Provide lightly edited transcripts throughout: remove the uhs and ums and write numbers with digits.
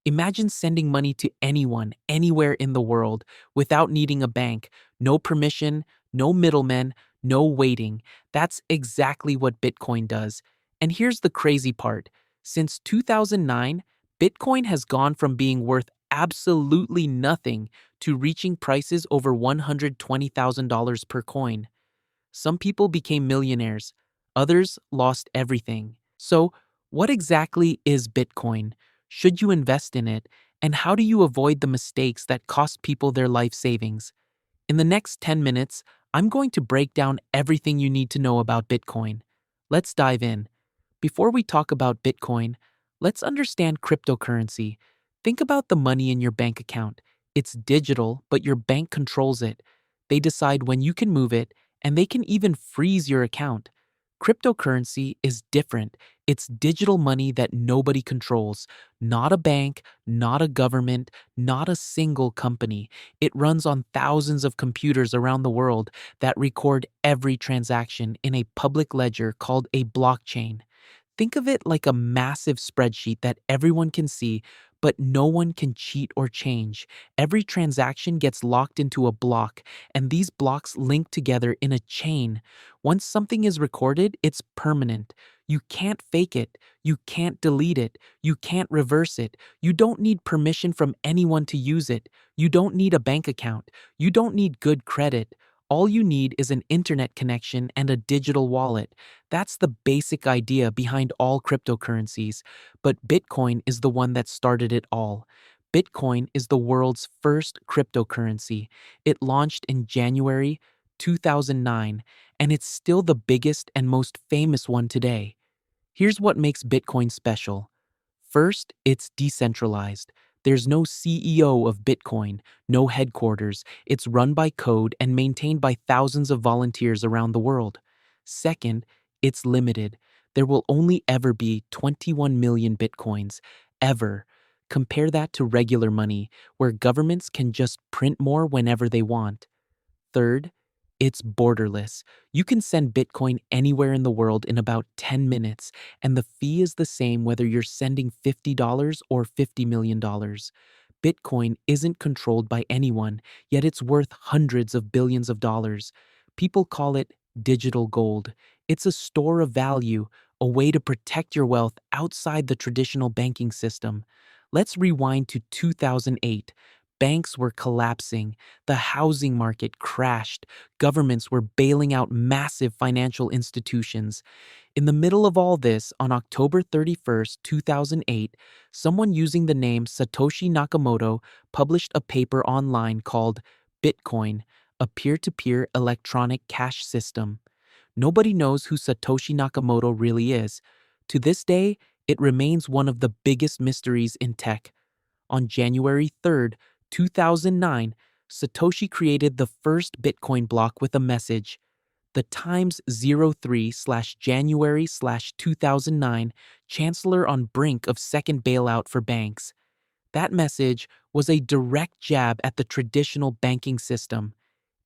Imagine sending money to anyone, anywhere in the world, without needing a bank. No permission, no middlemen, no waiting. That's exactly what Bitcoin does. And here's the crazy part. Since 2009, Bitcoin has gone from being worth absolutely nothing to reaching prices over $120,000 per coin. Some people became millionaires, others lost everything. So, what exactly is Bitcoin? Should you invest in it? And how do you avoid the mistakes that cost people their life savings? In the next 10 minutes, I'm going to break down everything you need to know about Bitcoin. Let's dive in. Before we talk about Bitcoin, let's understand cryptocurrency. Think about the money in your bank account. It's digital, but your bank controls it. They decide when you can move it, and they can even freeze your account. Cryptocurrency is different. It's digital money that nobody controls. Not a bank, not a government, not a single company. It runs on thousands of computers around the world that record every transaction in a public ledger called a blockchain. Think of it like a massive spreadsheet that everyone can see, but no one can cheat or change. Every transaction gets locked into a block, and these blocks link together in a chain. Once something is recorded, it's permanent. You can't fake it. You can't delete it. You can't reverse it. You don't need permission from anyone to use it. You don't need a bank account. You don't need good credit. All you need is an internet connection and a digital wallet. That's the basic idea behind all cryptocurrencies, but Bitcoin is the one that started it all. Bitcoin is the world's first cryptocurrency. It launched in January 2009, and it's still the biggest and most famous one today. Here's what makes Bitcoin special. First, it's decentralized. There's no CEO of Bitcoin, no headquarters. It's run by code and maintained by thousands of volunteers around the world. Second, it's limited. There will only ever be 21 million Bitcoins, ever. Compare that to regular money, where governments can just print more whenever they want. Third, it's borderless. You can send Bitcoin anywhere in the world in about 10 minutes, and the fee is the same whether you're sending $50 or $50 million. Bitcoin isn't controlled by anyone, yet it's worth hundreds of billions of dollars. People call it digital gold. It's a store of value, a way to protect your wealth outside the traditional banking system. Let's rewind to 2008. Banks were collapsing, the housing market crashed, governments were bailing out massive financial institutions. In the middle of all this, on October 31st, 2008, someone using the name Satoshi Nakamoto published a paper online called Bitcoin, a peer-to-peer electronic cash system. Nobody knows who Satoshi Nakamoto really is. To this day, it remains one of the biggest mysteries in tech. On January 3rd, 2009, Satoshi created the first Bitcoin block with a message. The Times 03/January/2009, Chancellor on brink of second bailout for banks. That message was a direct jab at the traditional banking system.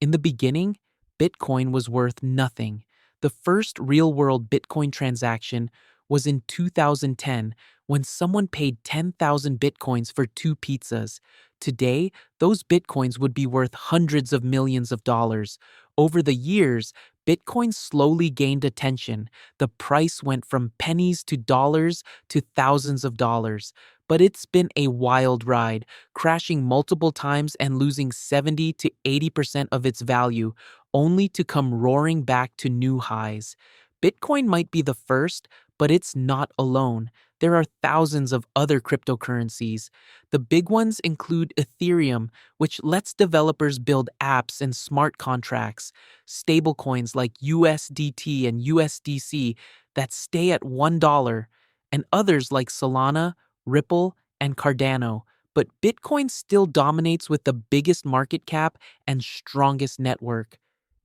In the beginning, Bitcoin was worth nothing. The first real-world Bitcoin transaction was in 2010 when someone paid 10,000 Bitcoins for two pizzas. Today, those Bitcoins would be worth hundreds of millions of dollars. Over the years, Bitcoin slowly gained attention. The price went from pennies to dollars to thousands of dollars. But it's been a wild ride, crashing multiple times and losing 70 to 80% of its value, only to come roaring back to new highs. Bitcoin might be the first, but it's not alone. There are thousands of other cryptocurrencies. The big ones include Ethereum, which lets developers build apps and smart contracts, stablecoins like USDT and USDC that stay at $1, and others like Solana, Ripple, and Cardano. But Bitcoin still dominates with the biggest market cap and strongest network.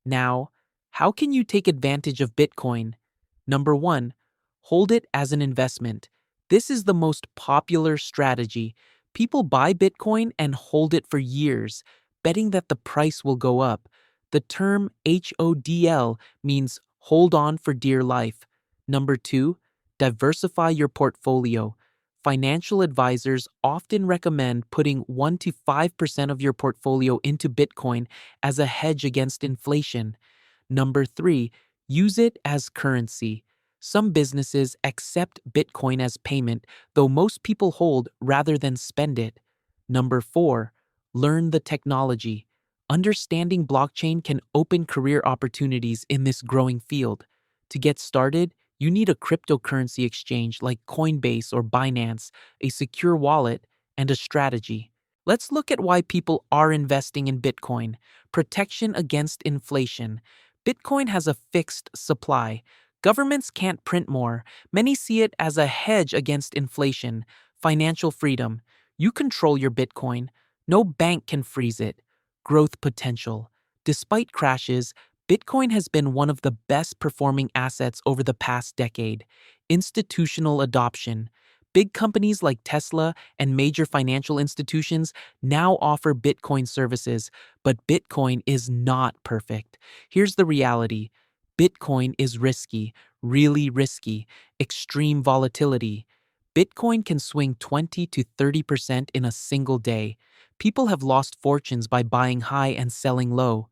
Now, how can you take advantage of Bitcoin? Number one, hold it as an investment. This is the most popular strategy. People buy Bitcoin and hold it for years, betting that the price will go up. The term HODL means hold on for dear life. Number two, diversify your portfolio. financial advisors often recommend putting 1 to 5% of your portfolio into Bitcoin as a hedge against inflation. Number 3, use it as currency. Some businesses accept Bitcoin as payment, though most people hold rather than spend it. Number 4, learn the technology. Understanding blockchain can open career opportunities in this growing field. To get started, you need a cryptocurrency exchange like Coinbase or Binance, a secure wallet, and a strategy. Let's look at why people are investing in Bitcoin. Protection against inflation. Bitcoin has a fixed supply. Governments can't print more. Many see it as a hedge against inflation. Financial freedom. You control your Bitcoin. No bank can freeze it. Growth potential. Despite crashes, Bitcoin has been one of the best performing assets over the past decade. Institutional adoption. Big companies like Tesla and major financial institutions now offer Bitcoin services, but Bitcoin is not perfect. Here's the reality. Bitcoin is risky, really risky, extreme volatility. Bitcoin can swing 20 to 30% in a single day. People have lost fortunes by buying high and selling low.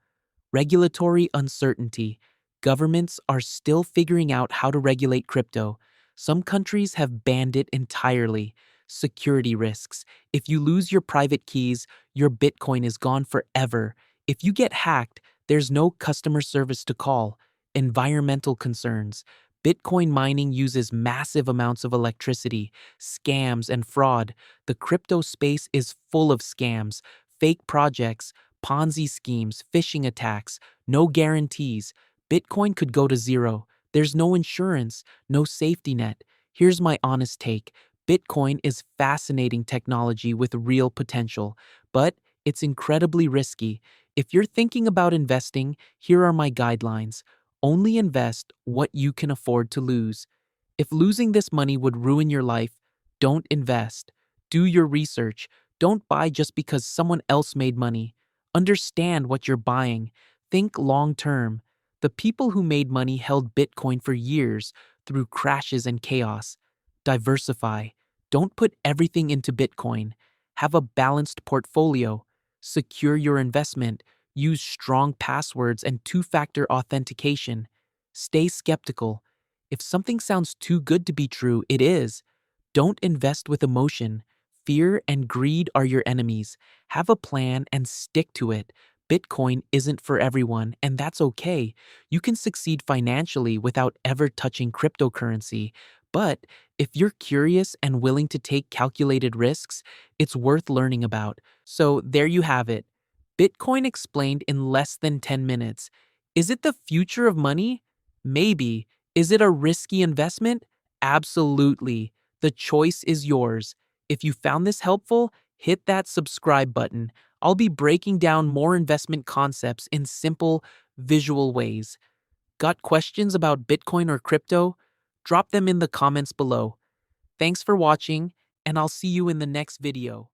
Regulatory uncertainty. Governments are still figuring out how to regulate crypto. Some countries have banned it entirely. Security risks. If you lose your private keys, your Bitcoin is gone forever. If you get hacked, there's no customer service to call. Environmental concerns. Bitcoin mining uses massive amounts of electricity, scams, and fraud. The crypto space is full of scams, fake projects, Ponzi schemes, phishing attacks, no guarantees. Bitcoin could go to zero. There's no insurance, no safety net. Here's my honest take. Bitcoin is fascinating technology with real potential, but it's incredibly risky. If you're thinking about investing, here are my guidelines. Only invest what you can afford to lose. If losing this money would ruin your life, don't invest. Do your research. Don't buy just because someone else made money. Understand what you're buying. Think long term. The people who made money held Bitcoin for years through crashes and chaos. Diversify. Don't put everything into Bitcoin. Have a balanced portfolio. Secure your investment. Use strong passwords and two-factor authentication. Stay skeptical. If something sounds too good to be true, it is. Don't invest with emotion. Fear and greed are your enemies. Have a plan and stick to it. Bitcoin isn't for everyone, and that's okay. You can succeed financially without ever touching cryptocurrency. But if you're curious and willing to take calculated risks, it's worth learning about. So there you have it. Bitcoin explained in less than 10 minutes. Is it the future of money? Maybe. Is it a risky investment? Absolutely. The choice is yours. If you found this helpful, hit that subscribe button. I'll be breaking down more investment concepts in simple, visual ways. Got questions about Bitcoin or crypto? Drop them in the comments below. Thanks for watching, and I'll see you in the next video.